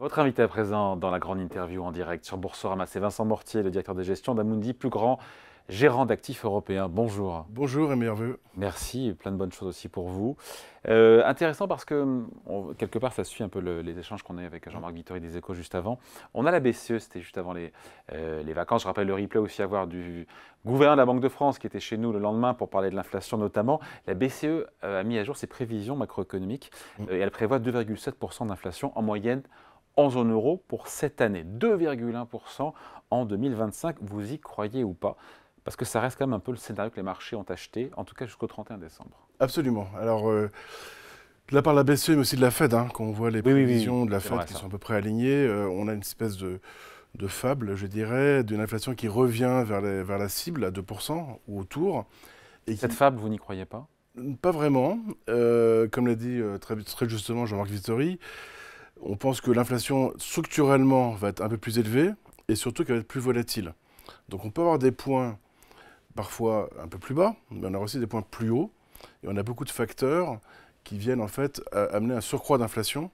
Votre invité à présent dans la grande interview en direct sur Boursorama, c'est Vincent Mortier, le directeur de gestion d'Amundi, plus grand gérant d'actifs européens. Bonjour. Bonjour et meilleurs vœux. Merci, et plein de bonnes choses aussi pour vous. Intéressant parce que, quelque part, ça suit un peu les échanges qu'on a eu avec Jean-Marc Vittori des Échos juste avant. On a la BCE, c'était juste avant les vacances. Je rappelle le replay aussi à voir du gouverneur de la Banque de France qui était chez nous le lendemain pour parler de l'inflation notamment. La BCE a mis à jour ses prévisions macroéconomiques et elle prévoit 2,7% d'inflation en moyenne en zone euro pour cette année. 2,1% en 2025. Vous y croyez ou pas? Parce que ça reste quand même un peu le scénario que les marchés ont acheté, en tout cas jusqu'au 31 décembre. Absolument. Alors, de la part de la BCE, mais aussi de la Fed, quand on voit les Oui, oui, oui, prévisions de la c'est Fed vrai qui ça. sont à peu près alignées, on a une espèce de fable, je dirais, d'une inflation qui revient vers la cible à 2% ou autour. Et Cette qui, fable, vous n'y croyez pas? pas vraiment, comme l'a dit très justement Jean-Marc Vittori, on pense que l'inflation structurellement va être un peu plus élevée et surtout qu'elle va être plus volatile. Donc on peut avoir des points parfois un peu plus bas, mais on a aussi des points plus hauts. Et on a beaucoup de facteurs qui viennent en fait amener un surcroît d'inflation.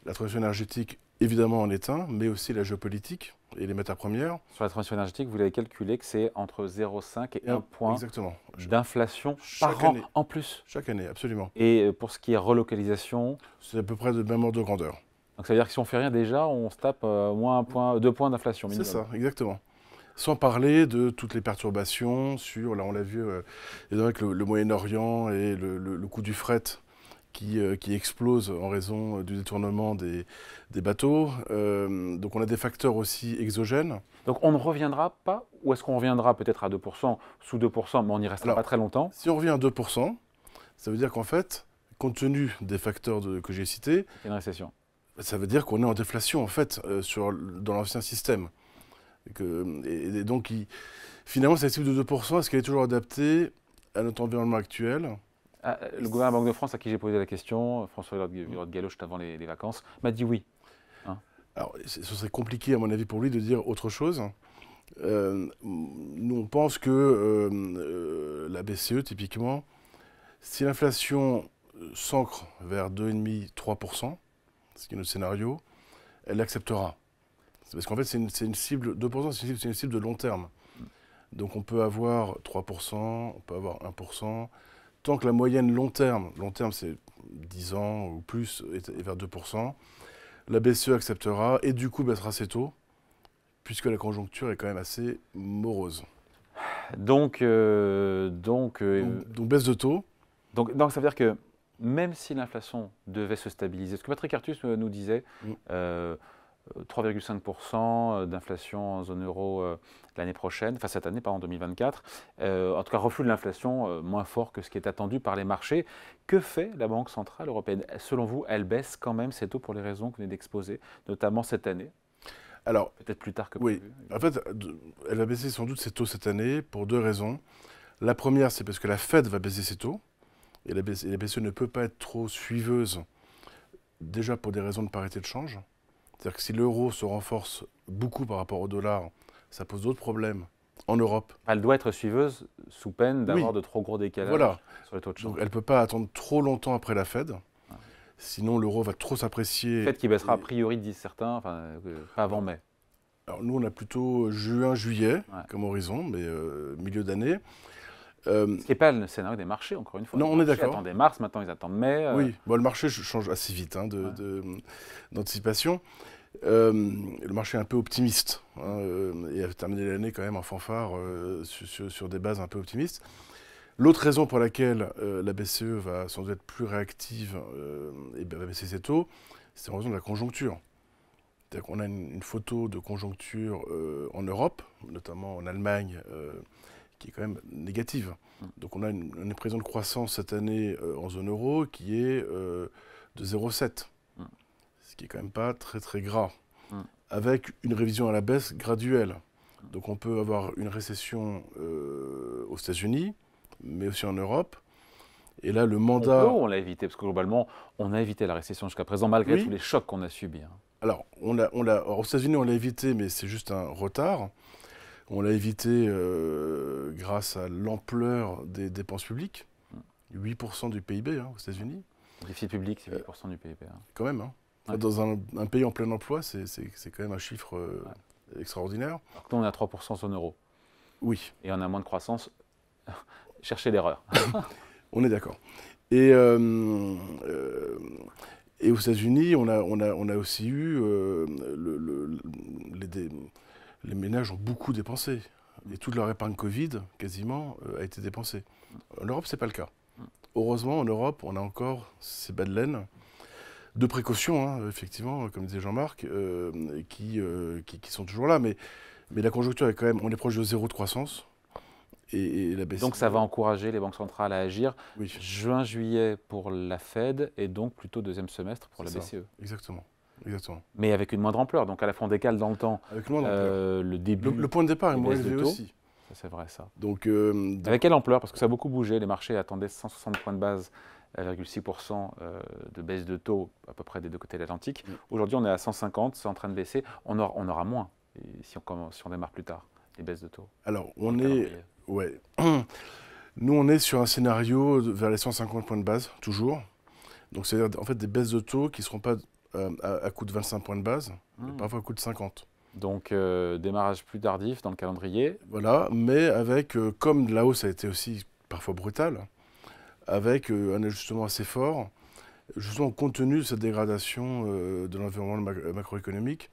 La transition énergétique, évidemment, en est un, mais aussi la géopolitique et les matières premières. Sur la transition énergétique, vous l'avez calculé que c'est entre 0,5 et 1 point Exactement. d'inflation Chaque par an année. en plus. Chaque année, absolument. Et pour ce qui est relocalisation, C'est à peu près de même ordre de grandeur. donc ça veut dire que si on fait rien déjà, on se tape moins 1 point, 2 points d'inflation C'est minimum. ça, exactement. Sans parler de toutes les perturbations sur, là on l'a vu, avec le Moyen-Orient et le coût du fret qui explose en raison du détournement des bateaux. Donc on a des facteurs aussi exogènes. Donc on ne reviendra pas, ou est-ce qu'on reviendra peut-être à 2%, sous 2%, mais on n'y restera Alors, pas très longtemps? si on revient à 2%, ça veut dire qu'en fait, compte tenu des facteurs que j'ai cités, C'est une récession. ça veut dire qu'on est en déflation en fait dans l'ancien système. Et donc finalement, cette cible de 2%, est-ce qu'elle est toujours adaptée à notre environnement actuel? Ah, le gouverneur de la Banque de France à qui j'ai posé la question, François Villard de Gallo, juste avant les vacances, m'a dit oui. Hein. Alors, ce serait compliqué, à mon avis, pour lui de dire autre chose. Nous, on pense que la BCE, typiquement, si l'inflation s'ancre vers 2,5-3%, ce qui est notre scénario, elle l'acceptera. C'est parce qu'en fait, c'est une cible, 2%, c'est une cible de long terme. Donc on peut avoir 3%, on peut avoir 1%. Tant que la moyenne long terme c'est 10 ans ou plus, est vers 2%, la BCE acceptera et du coup baissera ses taux, puisque la conjoncture est quand même assez morose. Donc, Donc baisse de taux. donc ça veut dire que même si l'inflation devait se stabiliser, ce que Patrick Artus nous disait, Mm. 3,5% d'inflation en zone euro l'année prochaine, enfin cette année, pas en 2024. En tout cas, reflux de l'inflation moins fort que ce qui est attendu par les marchés. Que fait la Banque Centrale Européenne? Selon vous, elle baisse quand même ses taux pour les raisons que vous venez d'exposer, notamment cette année, Alors, peut-être plus tard que oui, prévu. en fait, elle va baisser sans doute ses taux cette année pour deux raisons. La première, c'est parce que la Fed va baisser ses taux, et la BCE ne peut pas être trop suiveuse, déjà pour des raisons de parité de change. C'est-à-dire que si l'euro se renforce beaucoup par rapport au dollar, ça pose d'autres problèmes en Europe. Elle doit être suiveuse sous peine d'avoir Oui, de trop gros décalages voilà. sur les taux de Donc change. elle ne peut pas attendre trop longtemps après la Fed, Ouais. sinon l'euro va trop s'apprécier. Fait qui baissera a priori, disent certains, enfin, pas avant mai. Alors nous, on a plutôt juin, juillet Ouais. comme horizon, mais milieu d'année. Ce qui n'est pas le scénario des marchés, encore une fois. Non, Les on est marchés d'accord. attendaient mars, maintenant ils attendent mai. Oui, bon, le marché change assez vite Ouais. d'anticipation. Le marché est un peu optimiste et a terminé l'année quand même en fanfare sur des bases un peu optimistes. L'autre raison pour laquelle la BCE va sans doute être plus réactive et va baisser ses taux, c'est en raison de la conjoncture. C'est-à-dire qu'on a une photo de conjoncture en Europe, notamment en Allemagne, qui est quand même négative. Mm. Donc on a une prévision de croissance cette année en zone euro qui est de 0,7, Mm. ce qui est quand même pas très très gras, Mm. avec une révision à la baisse graduelle. Donc on peut avoir une récession aux États-Unis, mais aussi en Europe. Et là, le On peut mandat... ou on l'a évité? Parce que globalement, on a évité la récession jusqu'à présent, malgré tous Oui, les chocs qu'on a subis. Hein. alors, alors, aux États-Unis, on l'a évité, mais c'est juste un retard. On l'a évité grâce à l'ampleur des dépenses publiques. 8% du PIB aux États-Unis, Le déficit public, c'est 8% du PIB. Hein. quand même. Ouais. Dans un pays en plein emploi, c'est quand même un chiffre extraordinaire. Alors que nous, on est à 3% zone euro. Oui, Et on a moins de croissance. Cherchez l'erreur. on est d'accord. Et, et aux États-Unis, on a aussi eu les ménages ont beaucoup dépensé. Et toute leur épargne Covid, quasiment, a été dépensée. En Europe, ce n'est pas le cas. Heureusement, en Europe, on a encore ces bas de laine de précaution, hein, effectivement, comme disait Jean-Marc, qui sont toujours là. Mais la conjoncture est quand même, on est proche de zéro de croissance. Et la baisse. Donc ça va encourager les banques centrales à agir. Oui. Juin, juillet pour la Fed et donc plutôt deuxième semestre pour la BCE. Exactement. Mais avec une moindre ampleur. Donc à la fois on décale dans le temps avec une moindre ampleur. Le début. Le point de départ est moins élevé aussi. Ça c'est vrai ça. Donc, avec quelle ampleur? Parce que ça a beaucoup bougé. Les marchés attendaient 160 points de base, 1,6% de baisse de taux à peu près des deux côtés de l'Atlantique. Aujourd'hui on est à 150, c'est en train de baisser. On aura moins si on démarre plus tard, les baisses de taux. Alors on est... Ouais. Nous, on est sur un scénario vers les 150 points de base, toujours. Donc, c'est-à-dire, en fait, des baisses de taux qui ne seront pas à coût de 25 points de base, mais parfois à coût de 50. Donc, démarrage plus tardif dans le calendrier. Voilà, mais avec, comme la hausse a été aussi parfois brutale, avec un ajustement assez fort, justement compte tenu de cette dégradation de l'environnement macroéconomique,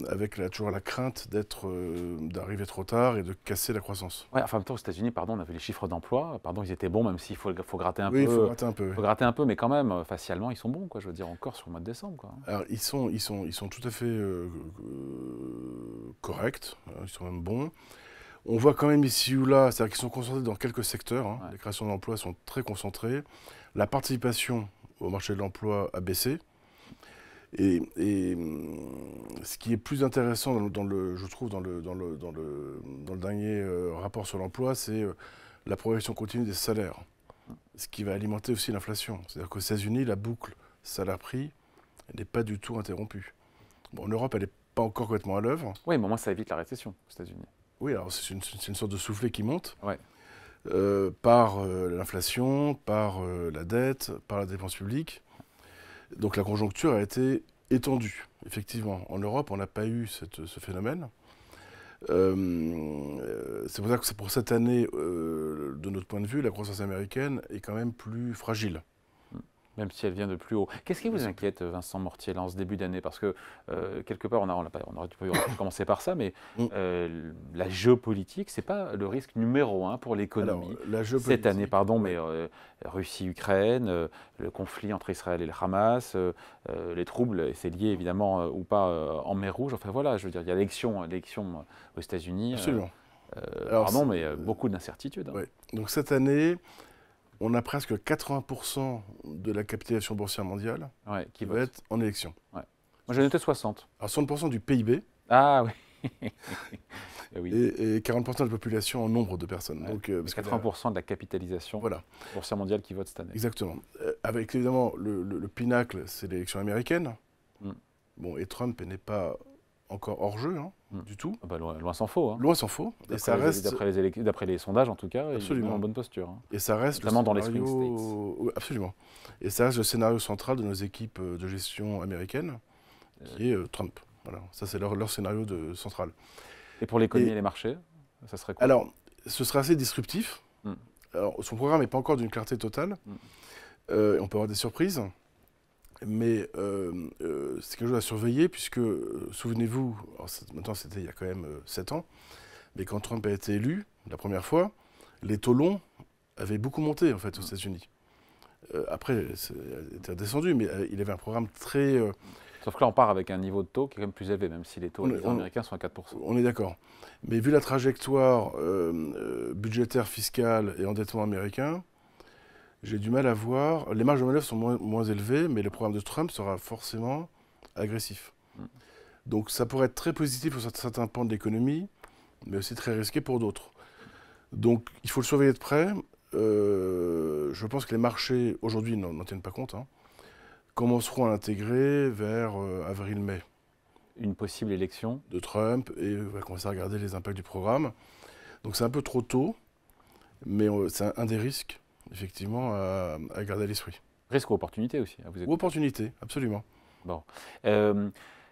avec toujours la crainte d'arriver trop tard et de casser la croissance. Ouais, enfin, en même temps, aux États-Unis, on avait les chiffres d'emploi. Ils étaient bons, même s'il faut gratter un peu. Oui, il faut gratter un peu. Il faut gratter un peu, mais quand même, facialement, ils sont bons, quoi. Je veux dire, encore sur le mois de décembre, quoi. Alors, ils sont tout à fait corrects. Ils sont même bons. On voit quand même ici ou là, c'est-à-dire qu'ils sont concentrés dans quelques secteurs. Hein. Ouais. Les créations d'emplois sont très concentrées. La participation au marché de l'emploi a baissé. Et ce qui est plus intéressant, je trouve, dans le dernier rapport sur l'emploi, c'est la progression continue des salaires, ce qui va alimenter aussi l'inflation. C'est-à-dire qu'aux États-Unis, la boucle salaire-prix n'est pas du tout interrompue. Bon, en Europe, elle n'est pas encore complètement à l'œuvre. Oui, mais au moins, ça évite la récession aux États-Unis. Oui, alors c'est une sorte de soufflet qui monte ouais. Par l'inflation, par la dette, par la dépense publique. Donc la conjoncture a été étendue, effectivement. En Europe, on n'a pas eu ce phénomène. C'est pour ça que pour cette année, de notre point de vue, la croissance américaine est quand même plus fragile. Même si elle vient de plus haut. Qu'est-ce qui vous inquiète, Vincent Mortier, là, en ce début d'année? Parce que, quelque part, on aurait pu commencer par ça, mais la géopolitique, ce n'est pas le risque numéro 1 pour l'économie. Cette année, mais Russie-Ukraine, le conflit entre Israël et le Hamas, les troubles, et c'est lié évidemment ou pas en mer Rouge. Enfin voilà, je veux dire, il y a l'élection aux États-Unis. Absolument. Pardon, mais beaucoup d'incertitudes. Ouais. Donc cette année, on a presque 80% de la capitalisation boursière mondiale qui va être en élection. Ouais. Moi, j'ai noté 60. Alors 60% du PIB. Ah oui. et 40% de la population en nombre de personnes. Ouais. Donc, 80% de la capitalisation boursière mondiale qui vote cette année. Exactement. Avec évidemment le pinacle, c'est l'élection américaine. Bon, et Trump n'est pas encore hors jeu, du tout. Ah bah loin s'en faut. Hein. Loin s'en faut. Et ça reste... D'après les sondages, en tout cas, absolument. il est en bonne posture. Hein. Et ça reste notamment dans les swing states. Absolument. Et ça reste le scénario central de nos équipes de gestion américaines, qui est Trump. Voilà. Ça, c'est leur scénario central. Et pour l'économie et les marchés, ça serait quoi? Alors, ce serait assez disruptif. Alors, son programme n'est pas encore d'une clarté totale. On peut avoir des surprises. Mais c'est quelque chose à surveiller puisque, souvenez-vous, maintenant c'était il y a quand même 7 ans, mais quand Trump a été élu, la première fois, les taux longs avaient beaucoup monté en fait aux États-Unis. Après, il était redescendu, mais il avait un programme très... Sauf que là, on part avec un niveau de taux qui est quand même plus élevé, même si les taux américains sont à 4%. On est d'accord. Mais vu la trajectoire budgétaire, fiscale et endettement américain, j'ai du mal à voir. Les marges de manœuvre sont moins élevées, mais le programme de Trump sera forcément agressif. Donc ça pourrait être très positif pour certains pans de l'économie, mais aussi très risqué pour d'autres. Donc il faut le surveiller de près. Je pense que les marchés, aujourd'hui, n'en tiennent pas compte, commenceront à l'intégrer vers avril-mai. Une possible élection de Trump, et on va commencer à regarder les impacts du programme. Donc c'est un peu trop tôt, mais c'est un des risques, effectivement, à garder à l'esprit. Risque ou opportunité aussi, à vous Ou écouter. opportunité, absolument. Bon.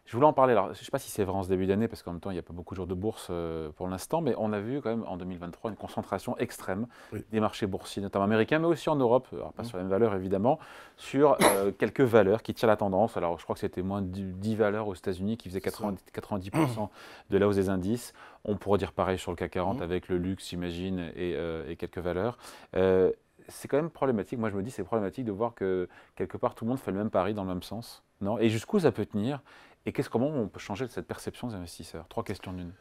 Je voulais en parler, alors je ne sais pas si c'est vrai en ce début d'année, parce qu'en même temps, il n'y a pas beaucoup de jours de bourse pour l'instant, mais on a vu quand même en 2023 une concentration extrême Oui. des marchés boursiers, notamment américains, mais aussi en Europe, alors pas Mmh. sur les mêmes valeurs évidemment, sur quelques valeurs qui tirent la tendance. Alors je crois que c'était moins de 10 valeurs aux États-Unis qui faisaient C'est ça. 90% de la hausse des indices. On pourrait dire pareil sur le CAC 40 Mmh. avec le luxe, j'imagine, et quelques valeurs. C'est quand même problématique. Moi, je me dis, c'est problématique de voir que quelque part tout le monde fait le même pari dans le même sens. Non? Et jusqu'où ça peut tenir? Et comment on peut changer cette perception des investisseurs? Trois questions d'une.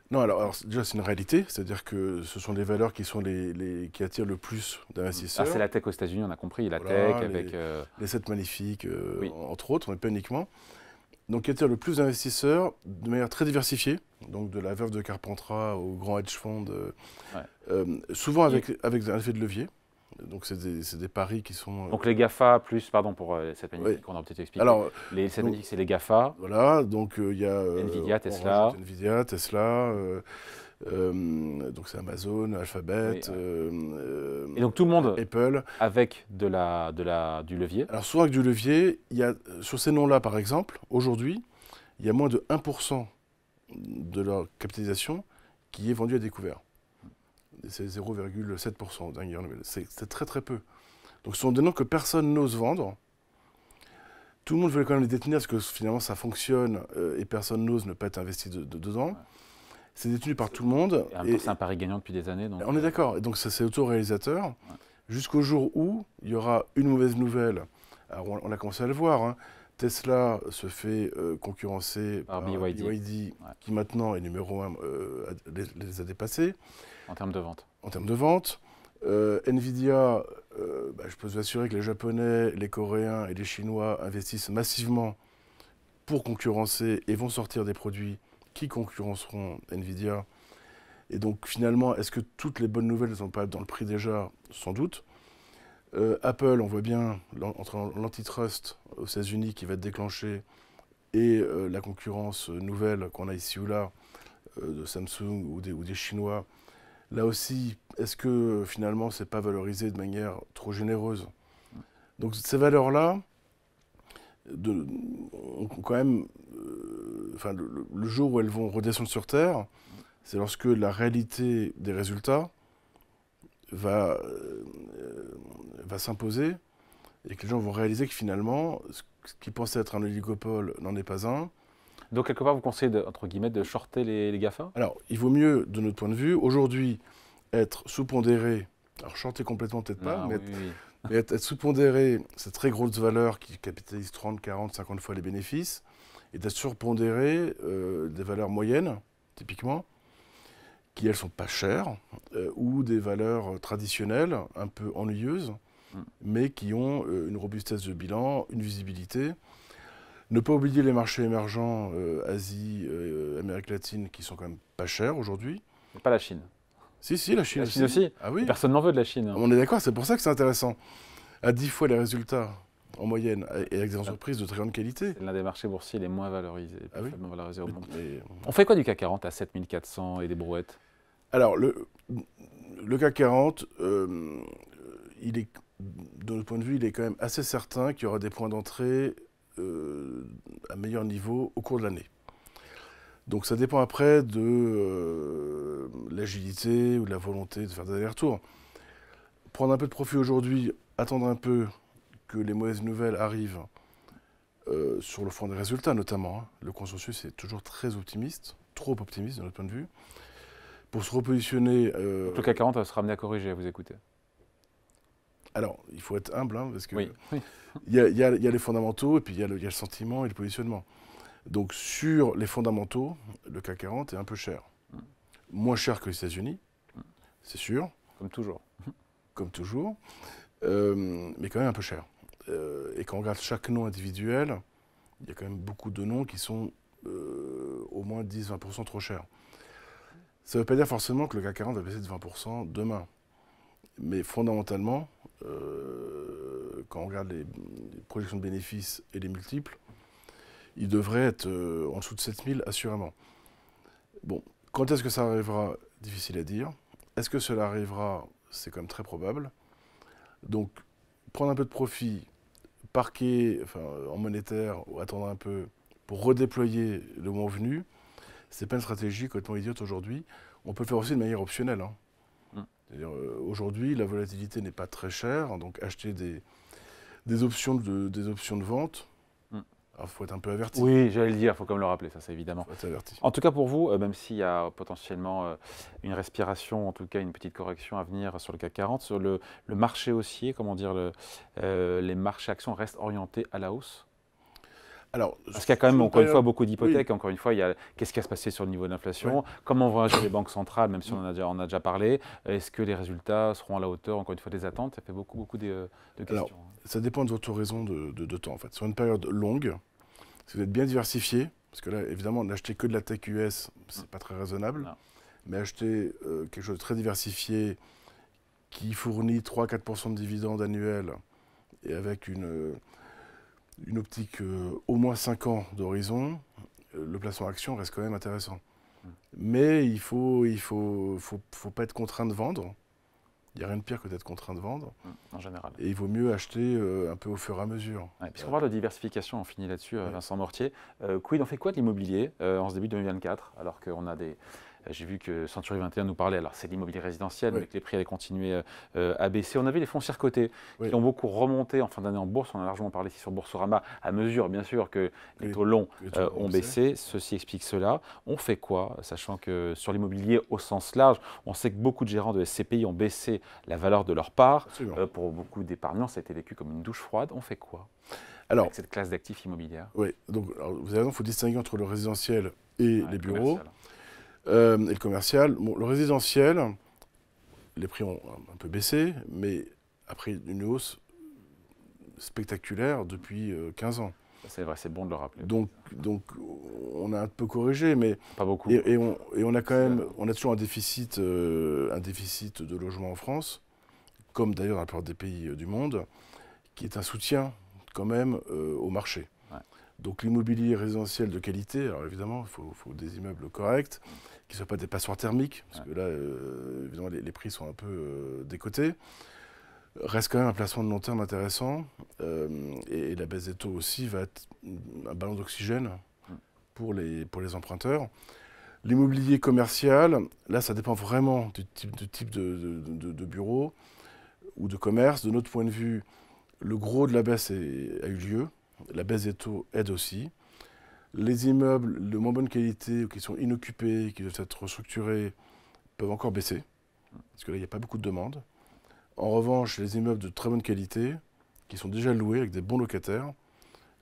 Non, alors, déjà, c'est une réalité, c'est-à-dire que ce sont les valeurs qui sont qui attirent le plus Ah, d'investisseurs. c'est la tech aux États-Unis, on a compris. La Voilà, tech avec. les 7 magnifiques, Oui. entre autres, mais pas uniquement. Donc, qui attirent le plus d'investisseurs de manière très diversifiée, donc de la veuve de Carpentras au grand hedge fund, souvent avec un effet de levier. Donc, c'est des paris qui sont. Donc les GAFA, plus, pardon pour cette Oui. magnifique qu'on a peut-être expliqué. Alors, Cette donc, magnifique, c'est les GAFA, voilà, donc il y a. Nvidia, on Tesla. rajoute Nvidia, Tesla. Donc c'est Amazon, Alphabet, Oui, et donc tout le monde Apple. avec du levier. Alors souvent avec du levier, il y a, sur ces noms-là par exemple, aujourd'hui, il y a moins de 1% de leur capitalisation qui est vendue à découvert. C'est 0,7% d'ailleurs, c'est très très peu. Donc ce sont des noms que personne n'ose vendre. Tout le monde veut quand même les détenir parce que finalement ça fonctionne et personne n'ose ne pas être investi dedans. Ouais. C'est détenu par tout le monde. Et en même temps, c'est un pari gagnant depuis des années. Donc, on est d'accord. Et donc ça c'est autoréalisateur. Jusqu'au jour où il y aura une mauvaise nouvelle. Alors on a commencé à le voir. Hein. Tesla se fait concurrencer Par par BYD. BYD, qui maintenant est numéro 1, les a dépassés en termes de vente. en termes de vente. Nvidia, je peux vous assurer que les Japonais, les Coréens et les Chinois investissent massivement pour concurrencer et vont sortir des produits qui concurrenceront Nvidia. Et donc finalement, est-ce que toutes les bonnes nouvelles ne sont pas dans le prix déjà? Sans doute. Apple, on voit bien entre l'antitrust aux États-Unis qui va être déclenché et la concurrence nouvelle qu'on a ici ou là de Samsung ou des Chinois. Là aussi, est-ce que finalement c'est pas valorisé de manière trop généreuse? Donc ces valeurs-là, ont quand même, le jour où elles vont redescendre sur Terre, c'est lorsque la réalité des résultats va s'imposer et que les gens vont réaliser que finalement, ce qui pensait être un oligopole n'en est pas un. Donc quelque part, vous conseillez, entre guillemets, de shorter les GAFA? Alors, il vaut mieux, de notre point de vue, aujourd'hui, être sous-pondéré, alors shorter complètement peut-être pas, mais, mais être sous-pondéré, c'est très grosses valeurs qui capitalisent 30, 40, 50 fois les bénéfices, et d'être surpondéré des valeurs moyennes, typiquement, qui elles sont pas chères, ou des valeurs traditionnelles, un peu ennuyeuses, mais qui ont une robustesse de bilan, une visibilité. Ne pas oublier les marchés émergents, Asie, Amérique latine, qui sont quand même pas chers aujourd'hui. Mais pas la Chine. Si, la Chine La Chine aussi. Ah oui. Personne n'en veut de la Chine. Hein. On est d'accord, c'est pour ça que c'est intéressant. À 10 fois les résultats en moyenne, et avec des entreprises de très grande qualité. C'est l'un des marchés boursiers les moins valorisés, les plus faiblement valorisés au monde. Mais... On fait quoi du CAC 40 à 7400 et des brouettes? Alors, le CAC 40, il est, de notre point de vue, il est quand même assez certain qu'il y aura des points d'entrée à meilleur niveau au cours de l'année. Donc ça dépend après de l'agilité ou de la volonté de faire des allers-retours. Prendre un peu de profit aujourd'hui, attendre un peu que les mauvaises nouvelles arrivent sur le fond des résultats notamment. Hein. Le consensus est toujours très optimiste, trop optimiste de notre point de vue. Pour se repositionner... Donc le CAC 40 va se ramener à corriger, à vous écouter. Alors, il faut être humble, hein, parce que oui. y a les fondamentaux, et puis il y a le sentiment et le positionnement. Donc sur les fondamentaux, le CAC 40 est un peu cher. Moins cher que les États-Unis, c'est sûr. Comme toujours. Comme toujours, mais quand même un peu cher. Et quand on regarde chaque nom individuel, il y a quand même beaucoup de noms qui sont au moins 10-20% trop chers. Ça ne veut pas dire forcément que le CAC 40 va baisser de 20% demain. Mais fondamentalement, quand on regarde les projections de bénéfices et les multiples, il devrait être en dessous de 7000 assurément. Bon, quand est-ce que ça arrivera? Difficile à dire. Est-ce que cela arrivera? C'est quand même très probable. Donc, prendre un peu de profit, parquer en monétaire ou attendre un peu pour redéployer le moment venu, c'est pas une stratégie complètement idiote aujourd'hui. On peut le faire aussi de manière optionnelle. Hein. Aujourd'hui, la volatilité n'est pas très chère, donc acheter des options de vente, il faut être un peu averti. Oui, j'allais le dire, il faut quand même le rappeler, ça c'est évidemment. Faut être averti. En tout cas pour vous, même s'il y a potentiellement une respiration, en tout cas une petite correction à venir sur le CAC 40, sur le marché haussier, comment dire, les marchés actions restent orientés à la hausse? Alors, parce qu'il y a quand même, encore une fois, beaucoup d'hypothèques. Oui. Encore une fois, il y a qu'est-ce qui va se passer sur le niveau de l'inflation, comment vont agir les banques centrales, même si on a déjà parlé. Est-ce que les résultats seront à la hauteur, encore une fois, des attentes? Ça fait beaucoup de questions. Alors, ça dépend de votre horizon de temps, en fait. Sur une période longue, si vous êtes bien diversifié, parce que là, évidemment, n'acheter que de la tech US, c'est pas très raisonnable, mais acheter quelque chose de très diversifié qui fournit 3-4% de dividendes annuels et avec une optique au moins 5 ans d'horizon, le placement action reste quand même intéressant. Mais il faut pas être contraint de vendre. Il n'y a rien de pire que d'être contraint de vendre. En général. Et il vaut mieux acheter un peu au fur et à mesure. Puisqu'on parle de diversification, on finit là-dessus, Vincent Mortier. Quid, on fait quoi de l'immobilier en ce début 2024, alors qu'on a des... J'ai vu que Century 21 nous parlait, alors c'est l'immobilier résidentiel, mais que les prix allaient continuer à baisser. On avait les foncières cotées qui ont beaucoup remonté en fin d'année en bourse. On a largement parlé ici sur Boursorama, à mesure bien sûr que les taux longs ont baissé. Ceci explique cela. On fait quoi, sachant que sur l'immobilier au sens large, on sait que beaucoup de gérants de SCPI ont baissé la valeur de leur part. Pour beaucoup d'épargnants, ça a été vécu comme une douche froide. On fait quoi avec cette classe d'actifs immobilières? Oui, donc vous avez raison, il faut distinguer entre le résidentiel et les bureaux. Et le commercial. Bon, le résidentiel, les prix ont un peu baissé, mais après une hausse spectaculaire depuis 15 ans. C'est vrai, c'est bon de le rappeler. Donc on a un peu corrigé, mais pas beaucoup. Et on a quand même, on a toujours un déficit de logement en France, comme d'ailleurs dans la plupart des pays du monde, qui est un soutien quand même au marché. Donc l'immobilier résidentiel de qualité, alors évidemment, il faut des immeubles corrects, qui ne soient pas des passoires thermiques, parce que là, évidemment, les prix sont un peu décotés. Reste quand même un placement de long terme intéressant, et la baisse des taux aussi va être un ballon d'oxygène pour les emprunteurs. L'immobilier commercial, là, ça dépend vraiment du type de bureau ou de commerce. De notre point de vue, le gros de la baisse a eu lieu. La baisse des taux aide aussi. Les immeubles de moins bonne qualité, qui sont inoccupés, qui doivent être restructurés, peuvent encore baisser, parce que là, il n'y a pas beaucoup de demandes. En revanche, les immeubles de très bonne qualité, qui sont déjà loués avec des bons locataires,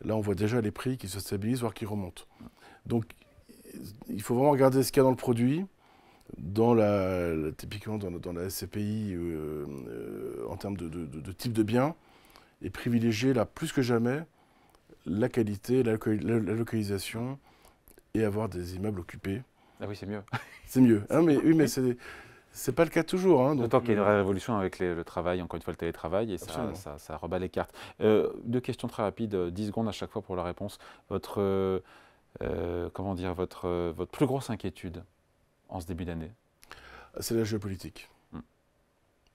là, on voit déjà les prix qui se stabilisent, voire qui remontent. Donc, il faut vraiment regarder ce qu'il y a dans le produit, typiquement dans la SCPI, en termes de type de bien, et privilégier, là, plus que jamais, la qualité, la localisation et avoir des immeubles occupés. Ah oui, c'est mieux. C'est mieux. Hein, mais, oui, mais c'est pas le cas toujours. Hein, d'autant qu'il y a une révolution avec le travail, encore une fois le télétravail, et ça rebat les cartes. Deux questions très rapides, 10 secondes à chaque fois pour la réponse. Votre plus grosse inquiétude en ce début d'année? C'est la géopolitique.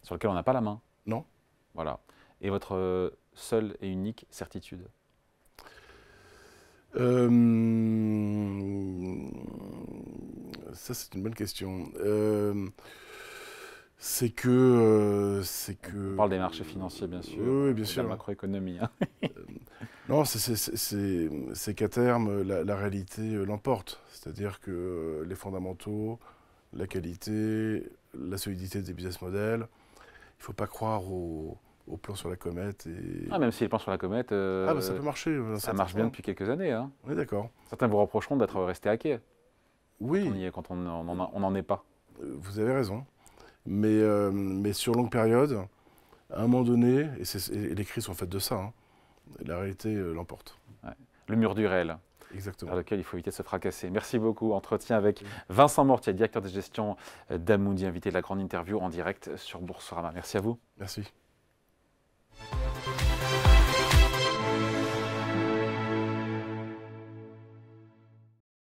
Sur lequel on n'a pas la main? Non. Voilà. Et votre seule et unique certitude? Ça, c'est une bonne question. C'est que... On parle des marchés financiers, bien sûr. Oui, bien sûr. De la macroéconomie. Hein. Non, c'est qu'à terme, la réalité l'emporte. C'est-à-dire que les fondamentaux, la qualité, la solidité des business models, il ne faut pas croire au plan sur la comète. Même si les plans sur la comète, ça peut marcher. Ça marche bien depuis quelques années. Hein. Oui, d'accord. Certains vous reprocheront d'être resté à quai. Oui. Quand on n'en est pas. Vous avez raison. Mais sur longue période, à un moment donné, et les crises sont faites de ça, hein, la réalité l'emporte. Ouais. Le mur du réel. Exactement. Par lequel il faut éviter de se fracasser. Merci beaucoup. Entretien avec Vincent Mortier, directeur de gestion d'Amundi, invité de la grande interview en direct sur Boursorama. Merci à vous. Merci.